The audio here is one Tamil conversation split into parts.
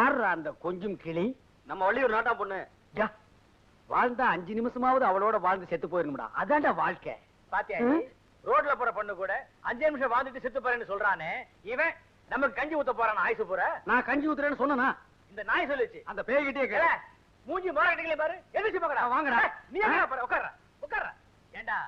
யார் அந்த கொஞ்சம் கிளி? நம்ம வள்ளியூர் நாட்டா பொண்ணு. வாழ்ந்தா 5 நிமிஷமாவது அவளோட வாழ்ந்து செத்து போயிருந்தா அதான்டா வாழ்க்கை. பாத்தியா ரோட்ல போற பொண்ணு கூட 5 நிமிஷம் வாழ்ந்துட்டு செத்து போறேன்னு சொல்றானே, இவன் நமக்கு கஞ்சி ஊத்த போறான் ஆயுசு போற. நான் கஞ்சி ஊத்துறேன்னு சொன்னா இந்த நாய் சொல்லுச்சு. அந்த பேய்கிட்டே கேள. மூஞ்சி மோர கட்டிங்களே பாரு. எதிர்ச்சி போங்கடா. வாங்கடா. நீ எங்க பாரு உட்கார்ற உட்கார்ற. ஏண்டா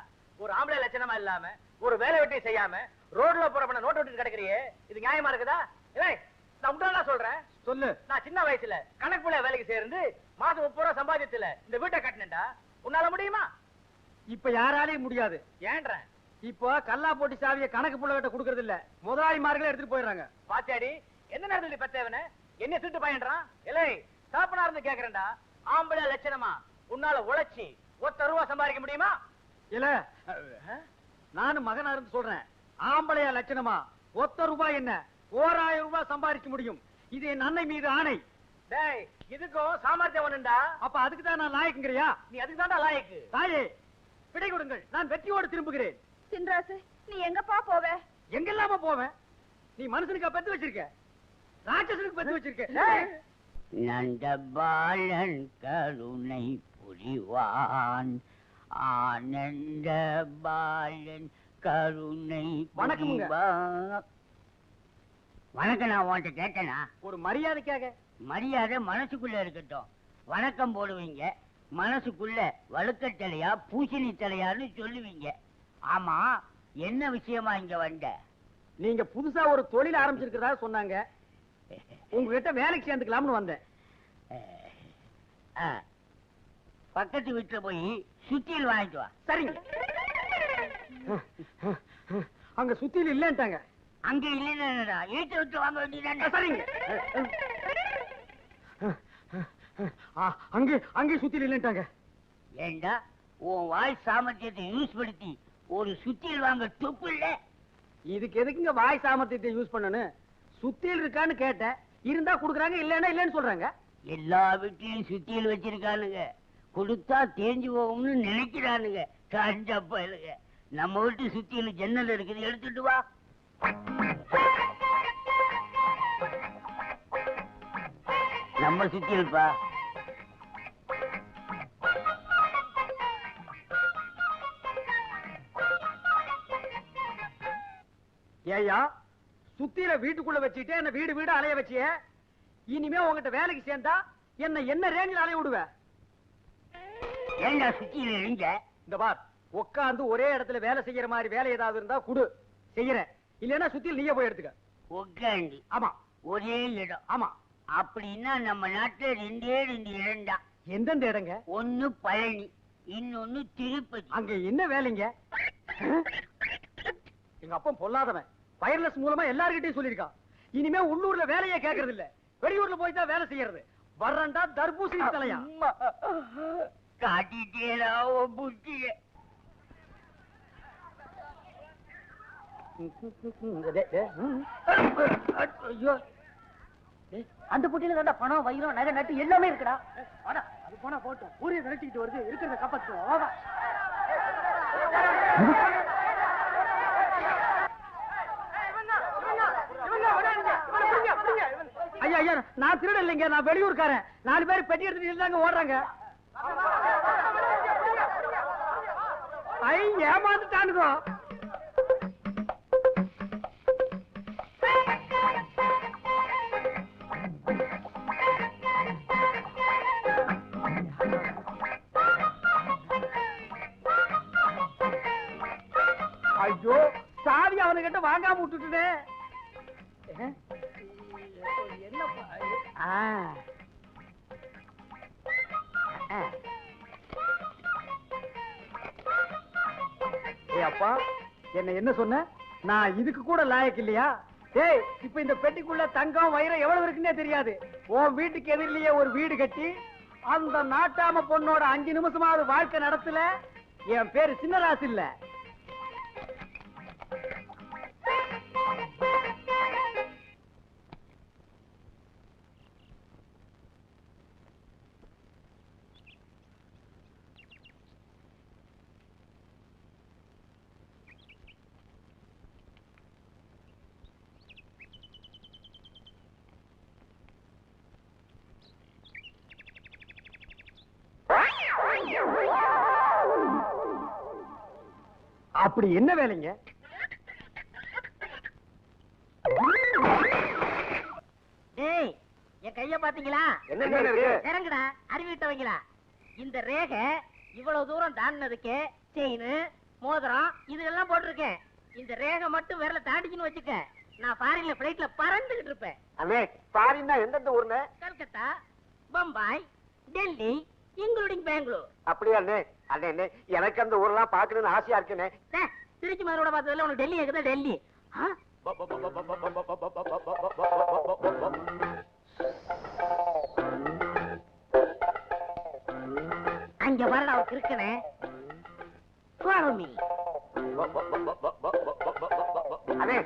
ஒரு ஆம்பளை லட்சணமா இல்லாம ஒரு வேலை வெட்டி செய்யாம ரோட்ல போற பொண்ண நோட் விட்டு கிடக்குறியே, இது நியாயமா இருக்குதா? ஏய் நான் உண்மையா சொல்றேன். சொல்லு. நான் சின்ன வயசுல கணக்கு பிள்ளை வேலைக்கு சேர்ந்து மாசம் 30 ரூபாய் சம்பாதிச்சல இந்த வீட்டை கட்டினேன்டா. உன்னால முடியுமா? இப்ப யாராலையும் முடியாது. ஏன்ற இப்போ கல்லா போட்டி சாவிய கணக்கு புள்ளகிட்ட குடுக்கறது இல்ல, முதலாளிமார்களே எடுத்துட்டு போயிடுறாங்க. பாத்தியாடி எந்த நேரத்துல பெத்தவன என்ன திருட்டு பையன்றான்? இல்லை சாப்பனா இருந்து கேக்குறேன்டா. ஆம்பளை லட்சணமா உன்னால உழைச்சி 1 ரூபாய் சம்பாதிக்க முடியுமா? இல்ல நானும் மகனா இருந்து சொல்றேன். ஆம்பளையா லட்சணமா 1 ரூபாய் என்ன 1000 ரூபாய் சம்பாதிக்க முடியும். இது என் அன்னை மீது ஆணை. டேய் இதுக்கும் சாமர்த்தியம் ஒண்ணுண்டா. அப்ப அதுக்கு தான் நான் லாயக்குங்கறியா? நீ அதுக்கு தான்டா லாயக்கு. தாயே விடை கொடுங்கள், நான் வெற்றியோடு திரும்புகிறேன். சின்ராசு நீ எங்கப்பா போவ? எங்கெல்லாம போவேன்? நீ மனுஷனுக்கு பெத்து வச்சிருக்க, ராட்சசனுக்கு பெத்து வச்சிருக்க. நந்தபாலன் கருணை புரிவான், ஆனந்த பாலன் கருணை புரிவான். வணக்கம். நான் உன்கிட்ட கேட்டேனா? ஒரு மரியாதைக்காக. மரியாதை மனசுக்குள்ள இருக்கட்டும். வணக்கம் போடுவீங்க, மனசுக்குள்ள வழுக்கத்தலையா பூசணி தலையான்னு சொல்லுவீங்க. ஆமா என்ன விஷயமா இங்க வந்த? நீங்க புதுசா ஒரு தொழில் ஆரம்பிச்சிருக்கிறதா சொன்னாங்க, உங்ககிட்ட வேலைக்கு சேர்ந்துக்கலாம்னு வந்தேன். பக்கத்து வீட்டுல போய் சுத்தியல் வாங்கிட்டு வா. சரிங்க. அங்க சுத்தியல் இல்லன்ட்டாங்க. அங்க இல்லைன்னா வீட்டை விட்டு வாங்க வேண்டியதானே? சரிங்க. அங்கே அங்கே சுத்தியல் இல்லன்ட்டாங்க. ஏண்டா உன் வாய் சாமர்த்தியத்தை யூஸ் படுத்தி ஒரு சுத்தியல் வாங்க துப்பு இல்ல? இதுக்கு எதுக்குங்க வாய் சாமர்த்தியத்தை யூஸ் பண்ணனு? சுத்தியல் இருக்கான்னு கேட்டேன், இருந்தா குடுக்குறாங்க, இல்லன்னா இல்லன்னு சொல்றாங்க. எல்லா வீட்லயும் சுத்தியல் வச்சிருக்கானுங்க, கொடுத்தா தேஞ்சு போகும்னு நினைக்கிறானுங்க. காஞ்சப்பலுங்க. நம்ம வீட்டு சுத்தியல் ஜன்னல் இருக்குது, எடுத்துட்டு வா. நம்ம சுத்தியல்பா. ஏயா சுத்தியில வீட்டுக்குள்ள வச்சுட்டு என்ன வீடு வீடு அலைய வச்சிய, இனிமே உங்ககிட்ட வேலைக்கு சேர்ந்தா என்ன ரேஞ்சில் அலைய விடுவ? ஏண்டா சுத்தியில இருங்க? இந்த பார், உட்கார்ந்து ஒரே இடத்துல வேலை செய்யற மாதிரி வேலை ஏதாவது இருந்தா குடு, செய்யறேன். இல்லன்னா சுத்தியில் நீயே போய் எடுத்துக்க. உட்காந்து? ஆமா. ஒரே இடம்? ஆமா. அப்படின்னா நம்ம நாட்டுல 2 இடம்டா. எந்தெந்த இடங்க? ஒன்னு பழனி, இன்னொன்னு திருப்பதி. அங்க என்ன வேலைங்க? எங்க அப்பா பொல்லாதவன், வயர்லெஸ் மூலமா எல்லார்கிட்டையும் சொல்லிருக்கான். இனிமே உள்ளூர்ல வேலையே கேட்கறது இல்ல, வெளியூர்ல போய் தான் வேலை செய்யறது. வர்றண்டா தர்பூசணி தலையா? காட்டிட்டேடா புத்திய. ஐயோ, அந்த பொட்டியில தாண்டா பணம், வைரம், நகை, நட்டு எல்லாமே இருக்குடா. அது போனா போட்டோம், ஊரையை விரட்டிக்கிட்டு வருது, இருக்கிறத காப்பாத்துவோம். ஐயா ஐயா, நான் திருட இல்லைங்க, நான் வெளியூர்காரன். 4 பேர் பெட்டி எடுத்துட்டு இருந்தாங்க, ஓடுறாங்க. ஐ ஏமாந்துட்டானுங்க. ஐயோ, சாவி அவனுக்கிட்ட வாங்காம விட்டுட்டே. அப்பா என்ன சொன்ன? நான் இதுக்கு கூட லாயக்கு இல்லையா? டேய், இப்ப இந்த பெட்டிக்குள்ள தங்கம் வைரம் எவ்வளவு இருக்குன்னே தெரியாது. உன் வீட்டுக்கு எதிரிலேயே ஒரு வீடு கட்டி அந்த நாட்டாம பொண்ணோட 5 நிமிஷமாவது வாழ்க்கை நடத்தல. என் பேரு சின்னராசு இல்ல. அப்படி என்ன வேலைங்க? டேய், என் கைய பாத்தீங்களா? என்ன இருக்கு? இறங்குடா, அறிவிட்டவங்களா. இந்த ரேகை இவ்வளவு தூரம் தாண்டினதுக்கு செயின், மோதிரம் இதெல்லாம் போட்டிருக்கேன். இந்த ரேகை மட்டும் விரல தாண்டிச்சுன்னு வச்சுக்க, நான் ஃபாரின்ல பிளைட்ல பறந்துகிட்டு இருப்பேன். அண்ணே, ஃபாரின்னா எந்தெந்த ஊர்னே? கல்கத்தா, பம்பாய், டெல்லி, இன்க்ளூடிங் பெங்களூர். அப்படியா அண்ணே? அண்ணே, எனக்கு அந்த ஊர்லாம் பாக்கணும்னு ஆசையா இருக்குனே. திருச்சி மதுரோட பார்த்ததுல உனக்கு டெல்லி இருக்குதா? டெல்லி அங்க வரடா இருக்கனே. அண்ணே,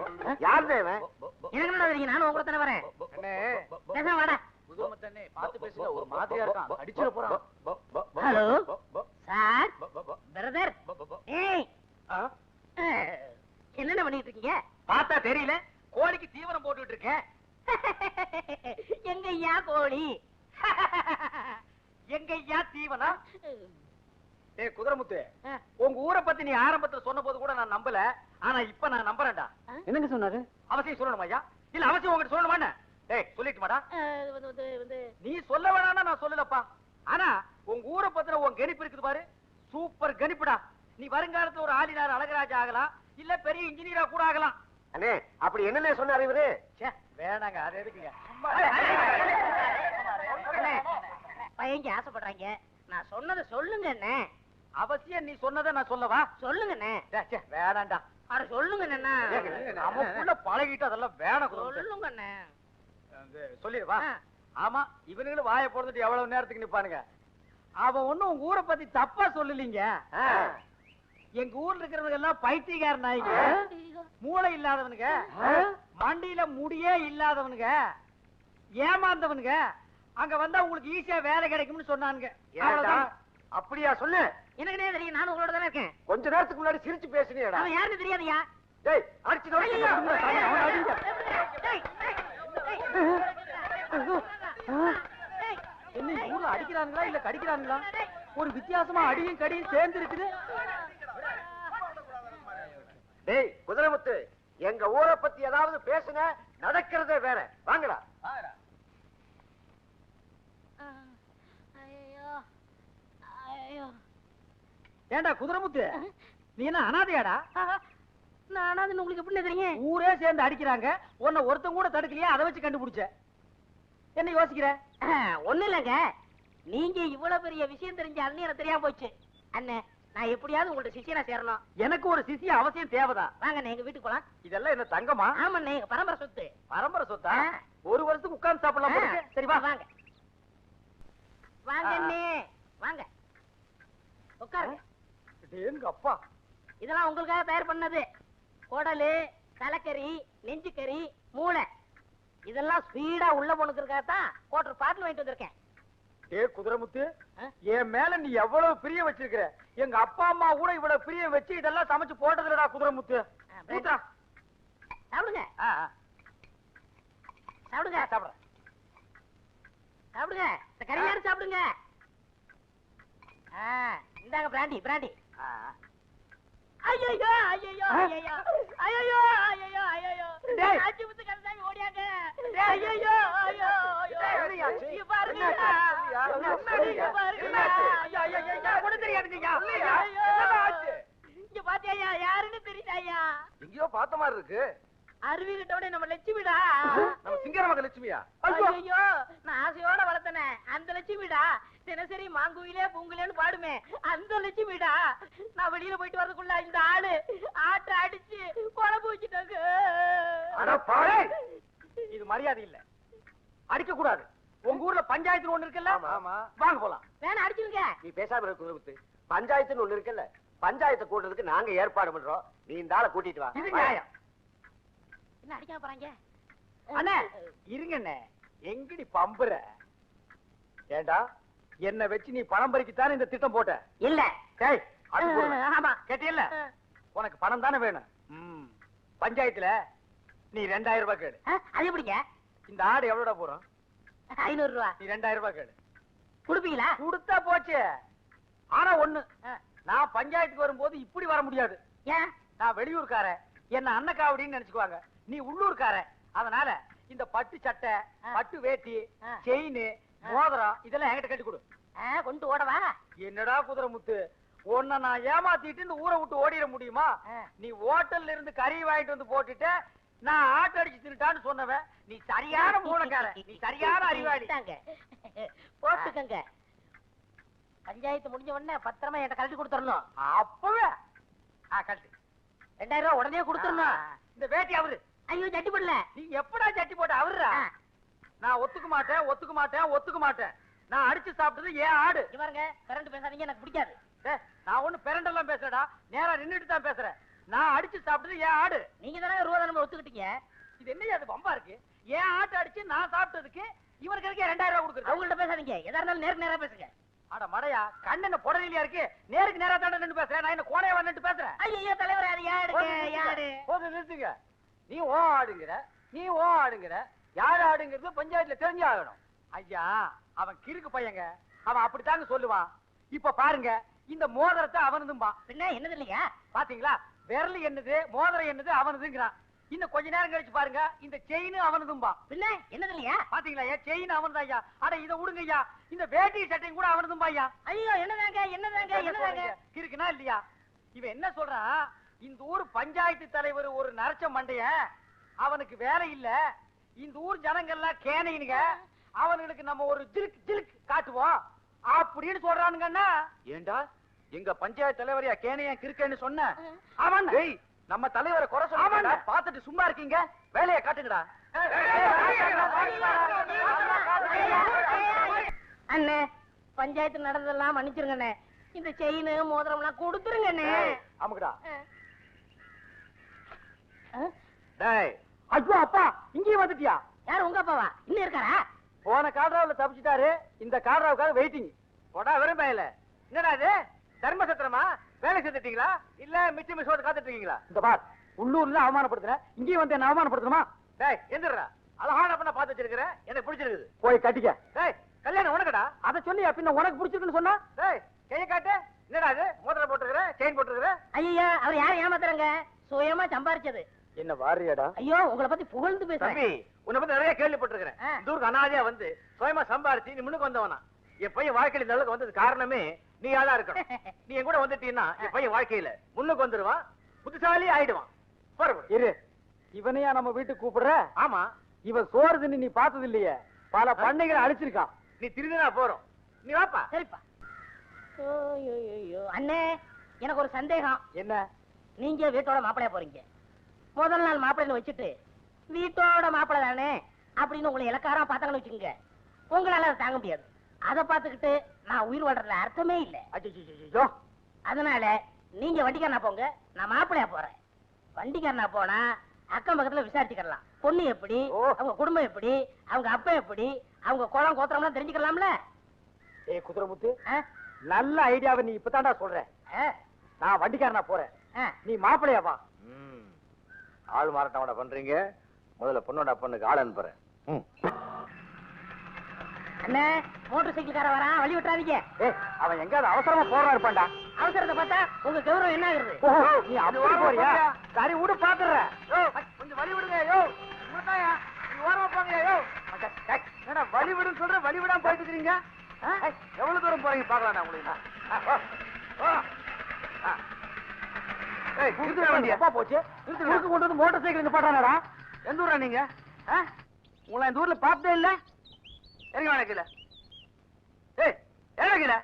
யார் தேவன்? எனக்கு என்ன தெரியும்? நானும் உங்க தானே வரேன். பேச வாடா. பார்த்து பேசுங்க, ஒரு மாதிரியா இருக்கான், அடிச்சிட போறான். Hello sir, brother. ஏய், என்னென்ன பண்ணிட்டு இருக்கீங்க? பார்த்தா தெரியல, கோழிக்கு தீவனம் போட்டுட்டு இருக்கேன். எங்கய்யா கோழி? எங்கய்யா தீவனம்? ஏய் குதிரமுத்து, உங்க ஊரை பத்தி நீ ஆரம்பத்துல சொன்ன போது கூட நான் நம்பல, ஆனா இப்ப நான் நம்புறேன்டா. என்னங்க சொன்னாரு? அவசியம் சொல்லணுமா ஐயா? இல்ல அவசியம் உங்ககிட்ட சொல்லணுமா? டேய் சொல்லிட்டுமாடா. நீ சொல்ல வேணாம்னா நான் சொல்லலப்பா, ஆனா உங்க ஊரை பத்தின உன் கணிப்பு இருக்குது பாரு, சூப்பர் கணிப்புடா. நீ வருங்காலத்துல ஒரு ஆளினார் அழகராஜா ஆகலாம், இல்ல பெரிய இன்ஜினியரா கூட ஆகலாம். அண்ணே, அப்படி என்னன்னே சொன்னாரு இவரு? வேணாங்க, அது எதுக்குங்க? பையங்க ஆசைப்படுறாங்க, நான் சொன்னதை சொல்லுங்க அண்ணே. அவசியம் நீ சொன்னதை நான் சொல்லவா? சொல்லுங்க அண்ணே. வேணாண்டா. அட சொல்லுங்க அண்ணா. நமக்குள்ள பழகிட்டு அதெல்லாம் வேணாம். சொல்லுங்க அண்ணே. சொல்லிடுவா. ஆமா, இவனுங்களும் வாயை போடுறதுட்டு எவ்வளவு நேரத்துக்கு நிப்பானுங்க. அவன் ஒண்ணும் உங்க ஊரை பத்தி தப்பா சொல்லலீங்க. எங்க ஊர்ல இருக்கிறவங்க எல்லாம் பைத்தியக்கார நாய்ங்க, மூளை இல்லாதவனுங்க, மண்டியில முடியே இல்லாதவனுங்க, ஏமாந்தவனுங்க. அங்க வந்தா உங்களுக்கு ஈஸியா வேலை கிடைக்கும்னு சொன்னானுங்க. அப்படியா? சொல்லு. எனக்கு என்ன தெரியும்? நானும் உங்களோட தானே இருக்கேன். கொஞ்ச நேரத்துக்கு முன்னாடி சிரிச்சு பேசுனீடா. அவன் யாருன்னு தெரியாதையா? டேய், அடிச்சு நோக்கிங்க. என்ன ஊர்ல அடிக்கிறாங்களா இல்ல கடிக்கிறாங்களா? ஒரு வித்தியாசமா அடியும் கடியும் சேர்ந்து இருக்குது. டேய் குதிரமுத்து, எங்க ஊரை பத்தி ஏதாவது பேசுன, நடக்கிறதே வேற. வாங்கடா. ஏண்டா குதிரமுத்து, நீ என்ன அனாதையாடா? நான் உங்களுக்கு எப்படி தெரியும்? ஊரே சேர்ந்து அடிக்கிறாங்க, உன்னை ஒருத்தன் கூட தடுக்கலையா? அதை வச்சு கண்டுபிடிச்ச. என்ன யோசிக்கிற? ஒண்ணு இல்லங்க, நீங்க இவ்வளவு பெரிய விஷயம் தெரிஞ்சாலும் எனக்கு தெரியாம போச்சு. அண்ணே, நான் எப்படியாவது உங்கள்ட்ட சிஷியனா சேரணும். எனக்கு ஒரு சிஷிய அவசியம் தேவைதான். வாங்க எங்க வீட்டுக்கு போலாம். இதெல்லாம் என்ன தங்கமா? ஆமாண்ணே, எங்க பரம்பரை சொத்து. பரம்பரை சொத்தா? ஒரு வருஷத்துக்கு உட்கார்ந்து சாப்பிடலாம் போல இருக்கு. சரி வா. வாங்க வாங்க அண்ணே, வாங்க உட்காருங்க. எங்க அப்பா, இதெல்லாம் உங்களுக்காக தயார் பண்ணது. குடலு, தலைக்கறி, நெஞ்சுக்கறி, மூளை, இதெல்லாம் ஸ்பீடா உள்ள போனுக்கிறதுக்காகத்தான் கோட்டர் பாட்டில் வாங்கிட்டு வந்திருக்கேன். ஏ குதிரமுத்து, என் மேல நீ எவ்வளவு பிரியம் வச்சிருக்கிற. எங்க அப்பா அம்மா கூட இவ்வளவு பிரியம் வச்சு இதெல்லாம் சமைச்சு போட்டதுலடா குதிரமுத்து. சாப்பிடுங்க சாப்பிடுங்க சாப்பிடுறேன். சாப்பிடுங்க, இந்த கறியாரு சாப்பிடுங்க. இந்தாங்க பிராண்டி பிராண்டி. ஐயோ ஐயோ ஐயோ ஐயோ ஐயோ ஐயோ ஆச்சி முத்து கருசாமி ஓடியாங்க. ஐயோ ஐயோ ஐயோ இங்க பாருங்க, இங்க பாத்தியா யாருன்னு தெரியுதாயா? எங்கயோ பார்த்த மாதிரி இருக்கு. அருவி கிட்டோட நம்ம லட்சுமிடா. நம்ம சிங்கர மக லட்சுமியா? ஐயோ, நான் ஆசையோட வளர்த்தனே அந்த லட்சுமிடா. தினசரி மாங்குயிலே பூங்குலேன்னு பாடுமே அந்த லட்சுமிடா. நான் வெளியில போயிட்டு வரதுக்குள்ள இந்த ஆளு ஆட்ட அடிச்சு குழம்பு வச்சுட்டாங்க. இது மரியாதை இல்ல, அடிக்க கூடாது. உங்க ஊர்ல பஞ்சாயத்து ஒண்ணு இருக்குல்ல? வாங்க போலாம். வேணா அடிச்சுங்க. நீ பேசாம இருக்க குதிரமுத்து. பஞ்சாயத்துன்னு ஒண்ணு இருக்குல்ல, பஞ்சாயத்தை கூட்டுறதுக்கு நாங்க ஏற்பாடு பண்றோம். நீ இந்த ஆளை கூட்டிட்டு வா. இது நியாயம். என்ன அடிக்காம போறாங்க? அண்ணே இருங்கண்ணே, எங்கடி பம்புற? ஏண்டா, என்ன வச்சு நீ பணம் பறிக்கத்தானே இந்த திட்டம் போட்ட? இல்ல. டேய், அது போடுற. ஆமா. கேட்டியல்ல, உனக்கு பணம் தானே வேணும். பஞ்சாயத்துல நீ 2000 ரூபாய் கேடு. அது எப்படிங்க? இந்த ஆடு எவ்வளோடா போறோம்? 500 ரூபா. நீ 2000 ரூபாய் கேடு. கொடுப்பீங்களா? கொடுத்தா போச்சு. ஆனா ஒண்ணு, நான் பஞ்சாயத்துக்கு வரும்போது இப்படி வர முடியாது. ஏன் நான் வெளியூர்காரன், என்ன அன்னக்காவடின்னு நினைச்சுக்குவாங்க. நீ உள்ளூர்காரன், அதனால இந்த பட்டு சட்டை, பட்டு வேட்டி, செயின், மோதிரம் இதெல்லாம் என்கிட்ட கட்டி கொடு. கொண்டு ஓடவா? என்னடா குதிரை முத்து, உன்னை நான் ஏமாத்திட்டு இந்த ஊரை விட்டு ஓடிட முடியுமா? நீ ஹோட்டல்ல இருந்து கறி வாங்கிட்டு வந்து போட்டுட்டு நான் ஆட்டோ அடிச்சு தின்னுட்டான்னு சொன்னவன். நீ சரியான மூலக்காரன், நீ சரியான அறிவாளி. போட்டுக்கங்க. பஞ்சாயத்து முடிஞ்ச உடனே பத்திரமா என்கிட்ட கழட்டி கொடுத்துடணும். அப்பவே கழட்டு. 2000 ரூபாய் உடனே கொடுத்துடணும். இந்த வேட்டி அவரு. ஐயோ சட்டி போடல. நீ எப்படா சட்டி போட்ட அவருடா? நான் ஒத்துக்க மாட்டேன், ஒத்துக்க மாட்டேன், ஒத்துக்க மாட்டேன். நான் அடிச்சு சாப்பிட்டது ஏன் ஆடு. பாருங்க, கரண்ட் பேசாதீங்க, எனக்கு பிடிக்காது. நான் ஒண்ணு பெரண்டெல்லாம் பேசுறடா, நேரா நின்னுட்டு தான் பேசுறேன். நான் அடிச்சு சாப்பிட்டது ஏன் ஆடு. நீங்க தானே ரூபா தானே ஒத்துக்கிட்டீங்க. இது என்னையா அது பம்பா இருக்கு? ஏன் ஆட்டை அடிச்சு நான் சாப்பிட்டதுக்கு இவருக்கு 2000 ரூபாய் கொடுக்குறது. அவங்கள்ட்ட பேசாதீங்க, எதா இருந்தாலும் நேருக்கு நேரா பேசுங்க. அட மடையா, கண்ணன புடலியா இருக்கு, நேருக்கு நேரா தாண்ட நின்னு பேசுறேன். நான் என்ன கோணையா நின்னு பேசுறேன்? ஐயோ தலைவர், அது யாரு? போது நிறுத்துங்க. நீ ஓ ஆடுங்கிற, நீ ஓ ஆடுங்கிற. யார் ஆடுங்கிறது பஞ்சாயத்துல தெரிஞ்சு ஆகணும். ஐயா, அவன் கிறுக்கு பையங்க, அவன் அப்படித்தாங்க சொல்லுவான். இப்ப பாருங்க, இந்த மோதிரத்தை அவனதும்பா. பின்ன என்னது இல்லையா? பாத்தீங்களா, விரல் என்னது மோதிரம் என்னது அவனதுங்கிறான். இன்னும் கொஞ்ச நேரம் கழிச்சு பாருங்க, இந்த செயின் அவனதும்பா. பின்ன என்னது இல்லையா? பாத்தீங்களா, செயின் அவனதா ஐயா. அட இத விடுங்க ஐயா, இந்த வேட்டி சட்டையும் கூட அவனதும்பா ஐயா. ஐயோ என்னதாங்க இருக்குனா இல்லையா? இவன் என்ன சொல்றான், இந்த ஊர் பஞ்சாயத்து தலைவர் ஒரு நரச்ச மண்டைய, அவனுக்கு வேலை இல்ல, இந்த ஊர் ஜனங்கள்லாம் கேனைனுங்க, அவனுக்கு நம்ம ஒரு ஜிலுக்கு ஜிலுக்கு காட்டுவோம் அப்படின்னு சொல்றானுங்கன்னா. ஏண்டா எங்க பஞ்சாயத்து தலைவரையா கேனையா கிறுக்கன்னு சொன்ன? அவன் நம்ம தலைவரை குறை சொல்ல பாத்துட்டு சும்மா இருக்கீங்க, வேலையை காட்டுங்கடா. அண்ணே, பஞ்சாயத்து நடந்ததெல்லாம் மன்னிச்சிருங்கண்ணே. இந்த செயின் மோதிரம் எல்லாம் கொடுத்துருங்கண்ணே. ஆமாடா. டேய், ஐயோ அப்பா, இங்கேயும் வந்துட்டியா? யார் உங்க அப்பாவா? இன்னும் இருக்காரா? போன காட்ராவுல தப்பிச்சிட்டாரு, இந்த காட்ராவுக்காக வெயிட்டிங். போடா விரும்பல. என்னடா இது தர்ம சத்திரமா? வேலை செஞ்சுட்டீங்களா இல்ல மிச்சம் மிஸ் காத்துட்டு இருக்கீங்களா? இந்த பார், உள்ளூர்ல அவமானப்படுத்துறேன், இங்கேயும் வந்து என்ன அவமானப்படுத்தணுமா? டேய் எந்திரா, அழகான பண்ண பாத்து வச்சிருக்கிறேன், எனக்கு பிடிச்சிருக்குது. போய் கட்டிக்க. டேய் கல்யாணம் உனக்குடா? அத சொல்லியா பின்ன உனக்கு பிடிச்சிருக்குன்னு சொன்னா? டேய் கையை காட்டு. என்னடா இது மோதிரம் போட்டுருக்கிற, செயின் போட்டுருக்கிற? ஐயா, அவர் யாரும் ஏமாத்துறாங்க, சுயமா சம்பாரிச்சது. என்ன வாரியாடா? ஐயோ, உங்களை பத்தி புகழ்ந்து பேசுறேன். தம்பி, உன்னை பத்தி நிறைய கேள்விப்பட்டிருக்கிறேன். தூருக்கு அனாதையா வந்து சுயமா சம்பாரிச்சு நீ முன்னுக்கு வந்தவனா. என் பையன் வாழ்க்கையில இந்த அளவுக்கு வந்தது காரணமே நீ யாரா இருக்கணும். நீ என் கூட வந்துட்டீன்னா என் பையன் வாழ்க்கையில முன்னுக்கு வந்துருவான், புத்திசாலி ஆயிடுவான். இரு, இவனையா நம்ம வீட்டுக்கு கூப்பிடுற? ஆமா, இவன் சோறு தின்னு நீ பார்த்தது இல்லையே, பல பண்ணைகளை அழிச்சிருக்கான். நீ திருந்தினா போறோம், நீ வாப்பா. சரிப்பா. அண்ணே, எனக்கு ஒரு சந்தேகம். என்ன? நீங்க வீட்டோட மாப்பிளைய போறீங்க, முதல் நாள் மாப்பிள்ளைன்னு வச்சுட்டு வீட்டோட மாப்பிள்ளை தானே அப்படின்னு உங்களை இலக்காரம் பார்த்தாங்கன்னு வச்சுக்கோங்க, உங்களால அதை தாங்க முடியாது. அதை பார்த்துக்கிட்டு நான் உயிர் வாழ்றதுல அர்த்தமே இல்லை. அதனால நீங்க வண்டிக்காரனா போங்க, நான் மாப்பிள்ளையா போறேன். வண்டிக்காரனா போனா அக்கம் பக்கத்துல விசாரிச்சுக்கலாம், பொண்ணு எப்படி, அவங்க குடும்பம் எப்படி, அவங்க அப்பா எப்படி, அவங்க குளம் கோத்திரம்லாம் தெரிஞ்சுக்கலாம்ல. ஏ குதிரைமுத்து, நல்ல ஐடியாவை நீ இப்பதான்டா சொல்ற. நான் வண்டிக்காரனா போறேன், நீ மாப்பிள்ளையா வா. ஆள் மாறாட்டோட பண்றீங்க, முதல்ல பொண்ணோட பொண்ணுக்கு ஆள் அனுப்புறேன். அண்ணே, மோட்டார் சைக்கிள்கார வரான், வழி விட்டுறாதீங்க. அவன் எங்காவது அவசரமா போறா இருப்பான்டா. அவசரத்தை பார்த்தா உங்க கௌரவம் என்ன ஆகுறது? நீ அப்படி போறியா? சரி விடு பாத்துறேன். கொஞ்சம் வழி விடுங்க. யோ நீ ஓரமா போங்க. யோ என்னடா வழி விடுன்னு சொல்ற, வழி விடாம போயிட்டு இருக்கீங்க. எவ்வளவு தூரம் போறீங்க பாக்கலாம் உங்களுக்கு. அப்பா போச்சு, கொண்டு வந்து மோட்டார் சைக்கிள் நிப்பாட்டானடா. எந்த ஊரா நீங்க? உங்களை இந்த ஊர்ல பார்த்ததே இல்ல. இறங்க வேணா கீழே. ஏய் இறங்க கீழே.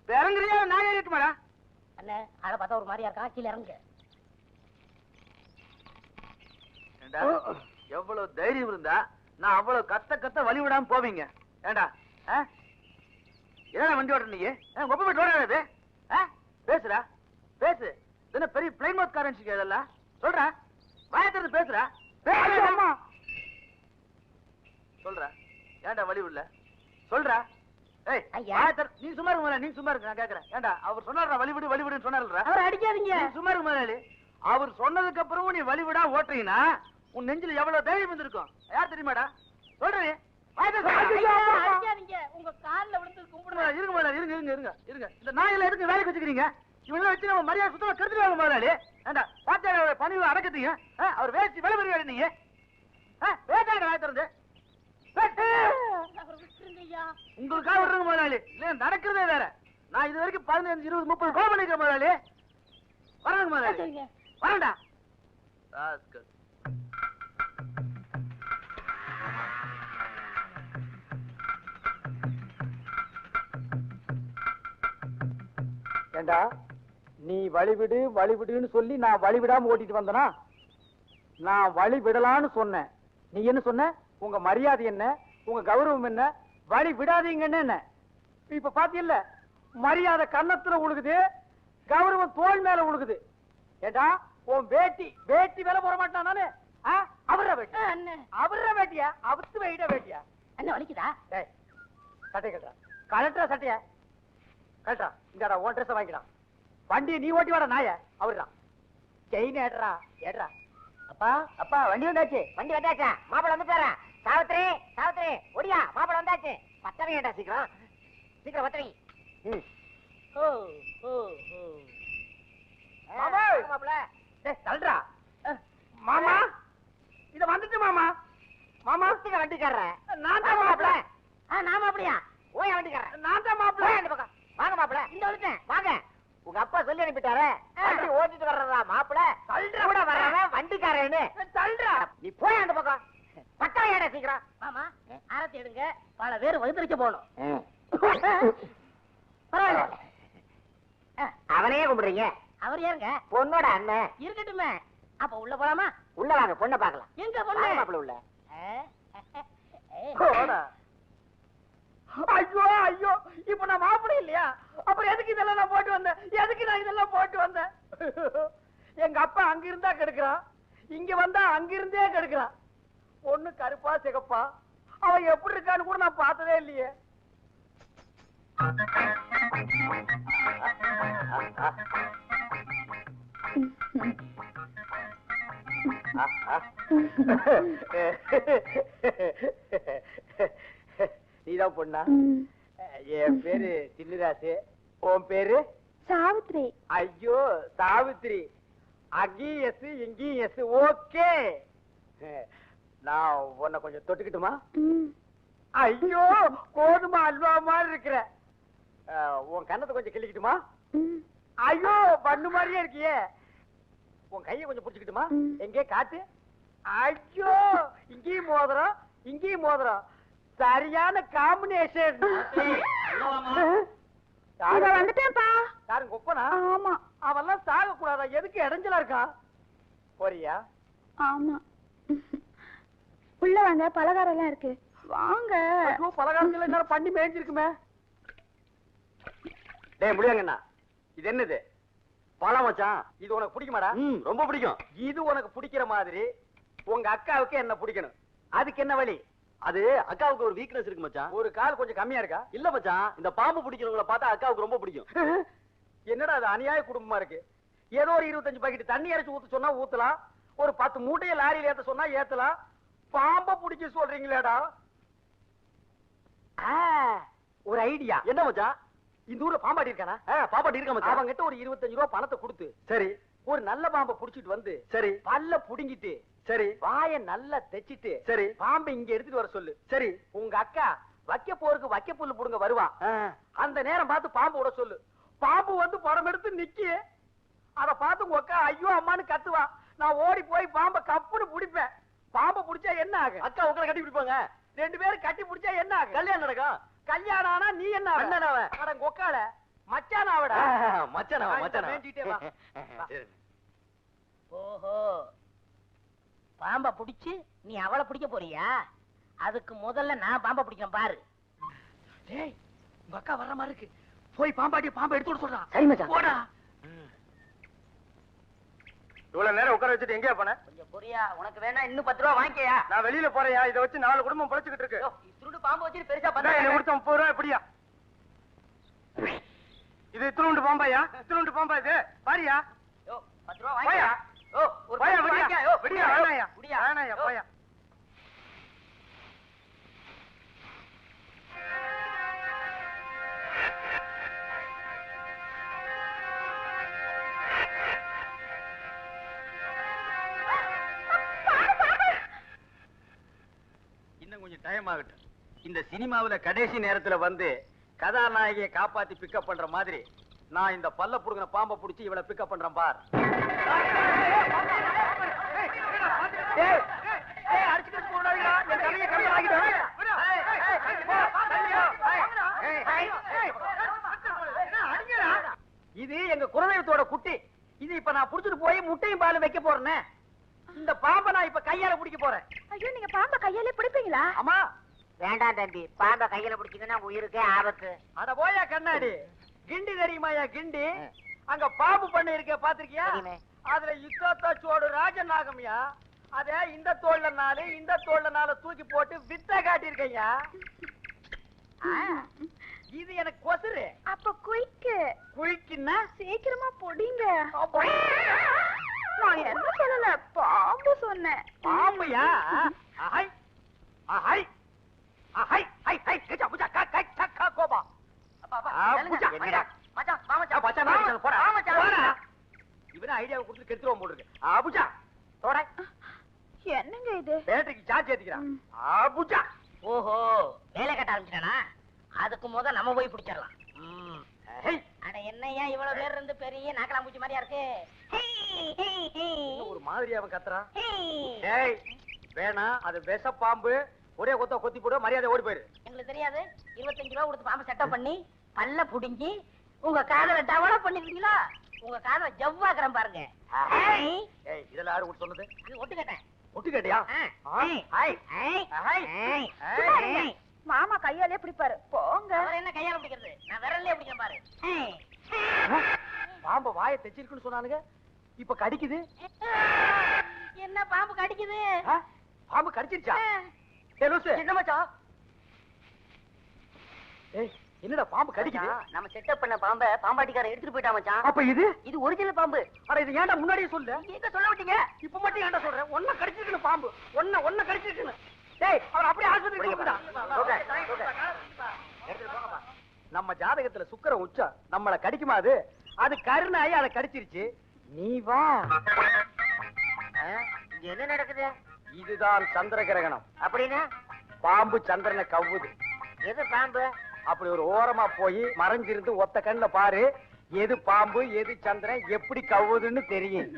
இறங்குறியா நான் ஏறிட்டுமாடா? அண்ணே, அதை பார்த்தா ஒரு மாதிரியா இருக்கா, கீழே இறங்க. எவ்வளவு தைரியம் இருந்தா நான் அவ்வளவு கத்த வழி விடாம போவீங்க. ஏண்டா என்ன வண்டி ஓடுற நீ? ஒப்ப போட்டு ஓடாது. பேசுறா பேசு. என்ன பெரிய பிளைன் மவுத் காரன்சி இதெல்லாம் சொல்ற? வாயத்திலிருந்து பேசுறா. சொல்ற ஏண்டா வழி விடல சொல்ற? ஏய் நீ சும்மா இருக்க, நீ சும்மா இருக்க. நான் கேக்குறேன், ஏண்டா அவர் சொன்னாரா வழி விடு வழி விடுன்னு சொன்னாரா? அவரை அடிக்காதீங்க. சும்மா இருக்க முதலாளி. அவர் சொன்னதுக்கு அப்புறமும் நீ வழி விடா ஓட்டுறீங்கன்னா உன் நெஞ்சில எவ்வளவு தைரியம் இருந்திருக்கும் யார் தெரியுமாடா? சொல்றேன். நீங்க உங்க கால்ல விழுந்து கும்பிடுங்க. இருங்க முதலாளி, இருங்க. இந்த நாயில எதுக்கு வேலைக்கு வச்சுக்கிறீங்க? இவங்கள வச்சு நம்ம மரியாதை சுத்தமா கெடுத்துடுவாங்க முதலாளி. ஏண்டா பாத்தியார பணிவு அடக்கத்தீங்க? அவர் வேஸ்ட் விலை பெரிய நீங்க வேட்டாங்க வாய் திறந்து உங்களுக்காக விடுறங்க முதலாளி. இல்ல நடக்கிறதே வேற. நான் இது வரைக்கும் 15, 20, 30 கோல் பண்ணிருக்கேன் முதலாளி. வரங்க முதலாளி, வரண்டா. ஏண்டா நீ வழிவிடுன்னு சொல்லி நான் வழிவிடாம ஓட்டிட்டு வந்தனா? நான் வழிவிடலான்னு சொன்னேன். நீ என்ன சொன்ன? உங்க மரியாதை என்ன, உங்க கௌரவம் என்ன, வழி விடாதீங்கன்னு என்ன? இப்ப பாத்தியல்ல, மரியாதை கன்னத்துல உழுகுது, கௌரவம் தோல் மேல உழுகுது. ஏண்டா உன் வேட்டி மேல போட மாட்டான் நானு? அவர வேட்டியா? அவுத்து வைட வேட்டியா? என்ன வலிக்குதா? சட்டை கட்டுறா, கலட்டுறா சட்டைய கட்டுறா. இந்தாடா உன் ட்ரெஸ் வாங்கிடா. வண்டியை நீ ஓட்டி வாடா நாய. அவருதான் செயின் ஏடுறா. அப்பா வண்டி வந்தாச்சா? மாப்பிள வந்துட்டாரா? சாவித்திரி ஒடியா, மாப்பிள வந்தாச்சு. பத்தவங்க ஏண்டா சீக்கிரம் பத்தவங்க. மாப்பிள தள்ளுறா. மாமா இத வந்துட்டு மாமா. வண்டிக்காரர நான் தான் மாப்பிள. நாம அப்படியா? ஓயா வண்டிக்காரர நான் தான் மாப்பிள. இந்த பக்கம் வாங்க மாப்பிள. இந்த வந்துட்டேன் வாங்க. உங்க அப்பா சொல்லி அனுப்பிட்டாரு வண்டி ஓட்டிட்டு வர்றதா மாப்பிள. கூட வர்றவன் வண்டிக்காரன்னு தள்ளுறா. நீ போய் அந்த பக்கம். பக்கம் ஏடா சீக்கிரம். மாமா ஆரத்தி எடுங்க, பல பேர் வகுத்தரிக்க போகணும். பரவாயில்ல, அவனையே கும்பிடுறீங்க. அவர் யாருங்க? பொண்ணோட அண்ணன். இருக்கட்டுமே. அப்ப உள்ள போலாமா? உள்ள வாங்க, பொண்ணை பார்க்கலாம். எங்க பொண்ணு? மாப்பிள உள்ள. ஐயோ இப்ப நான் மாப்பிள இல்லையா? அப்புறம் எதுக்கு இதெல்லாம் நான் போட்டு வந்தேன்? எங்க அப்பா அங்க இருந்தா கெடுக்கிறான், இங்க வந்தா அங்கிருந்தே கெடுக்கிறான். பொண்ணு கருப்பா சிகப்பா, அவன் எப்படி இருக்கான்னு கூட நான் பார்த்ததே இல்லையே. நீதான் பொண்ணா? என் பேரு சின்னராசு. உன் பேரு? சாவித்ரி. ஐயோ சாவித்ரி, அங்கேயும் எஸ் இங்கேயும் எஸ். ஓகே, நான் உன்னை கொஞ்சம் தொட்டுக்கிட்டுமா? ஐயோ கோதுமை அல்வா மாதிரி இருக்கிற. உன் கண்ணத்தை கொஞ்சம் கிள்ளிக்கிட்டுமா? ஐயோ பண்ணு மாதிரியே இருக்கியே. உன் கையை கொஞ்சம் புடிச்சுக்கிட்டுமா? எங்கே காட்டு. ஐயோ இங்கேயும் மோதிரம் இங்கேயும் மோதிரம், சரியான காம்பினேஷன். வந்துட்டேன்ப்பா. யாருங்க ஒப்பனா? ஆமா. அவெல்லாம் சாக கூடாதா? எதுக்கு இடைஞ்சலா இருக்கான்? போறியா? ஆமா. உள்ள வாங்க, பலகாரம் எல்லாம் இருக்கு. வாங்க. பலகாரத்துல என்ன பண்ணி மேய்ஞ்சிருக்குமே. டேய் முடியாங்கண்ணா, இது என்னது? பழம் மச்சான். இது உனக்கு பிடிக்குமாடா? ரொம்ப பிடிக்கும். இது உனக்கு பிடிக்கிற மாதிரி உங்க அக்காவுக்கு என்ன பிடிக்கணும். அதுக்கு என்ன வழி? அது அக்காவுக்கு ஒரு வீக்னஸ் இருக்கு மச்சான். ஒரு கால் கொஞ்சம் கம்மியா இருக்கா? இல்ல மச்சான், இந்த பாம்பு பிடிக்கிறவங்கள பார்த்தா அக்காவுக்கு ரொம்ப பிடிக்கும். என்னடா அது அநியாய குடும்பமா இருக்கு. ஏதோ ஒரு 25 பாக்கெட் தண்ணி அரைச்சு ஊத்த சொன்னா ஊத்தலாம், ஒரு 10 மூட்டையை லாரியில ஏத்த சொன்னா ஏத்தலாம். பாம்ப பிடிக்க சொல்றீங்களேடா. ஒரு ஐடியா. என்ன மச்சான்? இந்த ஊர்ல பாம்பாடி இருக்கானா? பாப்பாட்டி இருக்க மச்சான். அவங்கிட்ட ஒரு 25 ரூபாய் பணத்தை கொடுத்து, சரி ஒரு நல்ல பாம்பை புடிச்சிட்டு வந்து, சரி பல்ல புடுங்கிட்டு, சரி வாய நல்லா தெச்சிட்டு, சரி பாம்பை இங்க எடுத்துட்டு வர சொல்லு. சரி உங்க அக்கா வைக்க போருக்கு வைக்க புல்லு புடுங்க வருவா. அந்த நேரம் பார்த்து பாம்பு விட சொல்லு. பாம்பு வந்து படம் எடுத்து நிக்கி, அத பார்த்து உங்க அக்கா ஐயோ அம்மான்னு கத்துவா. நான் ஓடி போய் பாம்பை கப்புன்னு பிடிப்பேன். பாம்பை பிடிச்சா என்ன ஆகும்? அக்கா உங்களை கட்டி பிடிப்பாங்க. 2 பேரும் கட்டி பிடிச்சா என்ன ஆகும்? கல்யாணம் நடக்கும். கல்யாணம் ஆனா நீ என்ன ஆவ? அண்ணனாவ. அட கொக்கால மச்சான் ஆவடா. மச்சானாவா? மச்சானா மேஞ்சிட்டே வா. சரி. ஓஹோ, பாம்ப பிடிச்சு நீ அவளை பிடிக்க போறியா? அதுக்கு முதல்ல நான் பாம்ப பிடிக்கிறேன் பாரு. டேய் உங்க அக்கா வர்ற மாதிரி இருக்கு. போய் பாம்பாட்டி பாம்பை எடுத்து விட சொல்றான். சரி மச்சான். போடா. இவ்வளவு நேரம் உட்கார வச்சுட்டு எங்கேயா போன? கொஞ்சம் பொரியா, உனக்கு வேணா இன்னும் 10 ரூபா வாங்கிக்கயா? நான் வெளியில போறேயா. இதை வச்சு 4 குடும்பம் பொழைச்சுக்கிட்டு இருக்கு. திருடு பாம்பு வச்சு பெருசா என்ன கொடுத்த 30 ரூபாய் எப்படியா? இது இத்தினுண்டு பாம்பாயா? இத்தினுண்டு பாம்பா இது? பாரியா? 10 ரூபா வாங்கியா? ஒரு போயா, பாம்பு விடியா. வாங்கியா? விடியா, வேணாயா. விடியா. வேணாயா, போயா. கொஞ்சம் டைம் ஆகட்டும். இந்த சினிமாவுல கடைசி நேரத்துல வந்து கதாநாயகியை காப்பாத்தி பிக்கப் பண்ற மாதிரி நான் இந்த பல்ல புடுங்கின பாம்பை புடிச்சு இவளை பிக்கப் பண்றேன் பார். இது எங்க குலதெய்வத்தோட குட்டி. இது இப்ப நான் புடிச்சிட்டு போய் முட்டையும் பாலும் வைக்க போறேன். இந்த பாம்பை நான் இப்ப கையால பிடிக்க போறேன். ஐயோ நீங்க பாம்பை கையாலே பிடிப்பீங்களா? ஆமா. வேண்டாம் தம்பி, பாம்பை கையில பிடிச்சீங்கன்னா உயிருக்கே ஆபத்து. அட போயா கண்ணாடி. கிண்டி தெரியுமாயா கிண்டி? அங்க பாம்பு பண்ணை இருக்க பாத்திருக்கியா? தெரியுமே. அதுல யுத்தத்தோடு ராஜநாகம்யா. அத இந்த தோல்ல நாலு இந்த தோல்ல நாலு தூக்கி போட்டு வித்த காட்டியிருக்கையா. இது எனக்கு கொசுரு. அப்ப குயிக்கு குழிக்குன்னா சீக்கிரமா பொடிங்க. நான் என்ன சொல்லல, பாம்பு சொன்னேன். பாம்புயா? அஹை அஹை அஹை ஹை ஹை கச்சா புச்சா கா கை சக்கா கோபா. என்னடா மச்சான், வா மச்சான். மச்சான் நான் சொல்ல போறேன். வா மச்சான். போடா. இவனை ஐடியாவை கொடுத்து கெடுத்துருவோம் போல இருக்கு. அபுஜா போடா. என்னங்க இது? பேட்டரிக்கு சார்ஜ் ஏத்திக்கிறான். அபுஜா. ஓஹோ, வேலை கட்ட ஆரம்பிச்சிட்டானா? அதுக்கு முத நம்ம போய் பிடிச்சிடலாம். ஹை அட என்னையா இவ்வளவு பேர் இருந்து பெரிய நாக்கலாம்பூச்சி மாதிரியா இருக்கு? ஒரு மாதிரி அவன் கத்துறான். டேய் வேணா, அது விஷ பாம்பு. ஒரே கொத்த கொத்தி போடு, மரியாதை ஓடி போயிரு. எங்களுக்கு தெரியாது. 25 ரூபா கொடுத்து பாம்பு செட்டப் பண்ணி பல்ல புடுங்கி உங்க காதல டெவலப் பண்ணிருக்கீங்களா? உங்க காதல ஜவ்வாக்குறேன் பாருங்க. ஏய் இதெல்லாம் யாரு கூட சொன்னது? இது ஒட்டு கேட்டேன். ஒட்டு கேட்டியா? ஹை ஹை சும்மா இருங்க. மாமா கையாலே பிடிப்பாரு, போங்க. அவர் என்ன கையால பிடிக்கிறது? நான் விரல்லே பிடிக்கிறேன் பாரு. பாம்பு வாயை தெச்சிருக்குன்னு சொன்னானுங்க. இப்ப கடிக்குது. என்ன பாம்பு கடிக்குது? பாம்பு கடிச்சிருச்சா? ஏய் லூசு. என்ன மச்சான்? ஏய் என்னடா பாம்பு கடிக்குது? நம்ம செட்டப் பண்ண பாம்பை பாம்பாட்டிக்காரன் எடுத்துட்டு போயிட்டா மச்சான். அப்ப இது இது ஒரிஜினல் பாம்பு. அட இது ஏன்டா முன்னாடியே சொல்ல? நீங்க சொல்ல விட்டீங்க. இப்ப மட்டும் ஏன்டா சொல்ற? ஒண்ணு கடிச்சிருக்குன்னு பாம்பு. ஒண்ணு கடிச்சிருக்குன்னு. டேய் அவர் அப்படியே ஆஸ்பத்திரிக்கு போடா. நம்ம ஜாதகத்துல சுக்கிரன் உச்சம். நம்மள கடிக்குமா அது? அது கருணாயி அதை கடிச்சிருச்சு. நீ வா. இங்க என்ன நடக்குது? இதுதான் சந்திர கிரகணம். அப்படின்னா பாம்பு சந்திரனை கவ்வுது. எது பாம்பு? அப்படி ஒரு ஓரமா போய் மறைஞ்சிருந்து ஒத்த கண்ணுல பாரு. எது பாம்பு எது சந்திரன் எப்படி கவ்வுதுன்னு தெரியும்.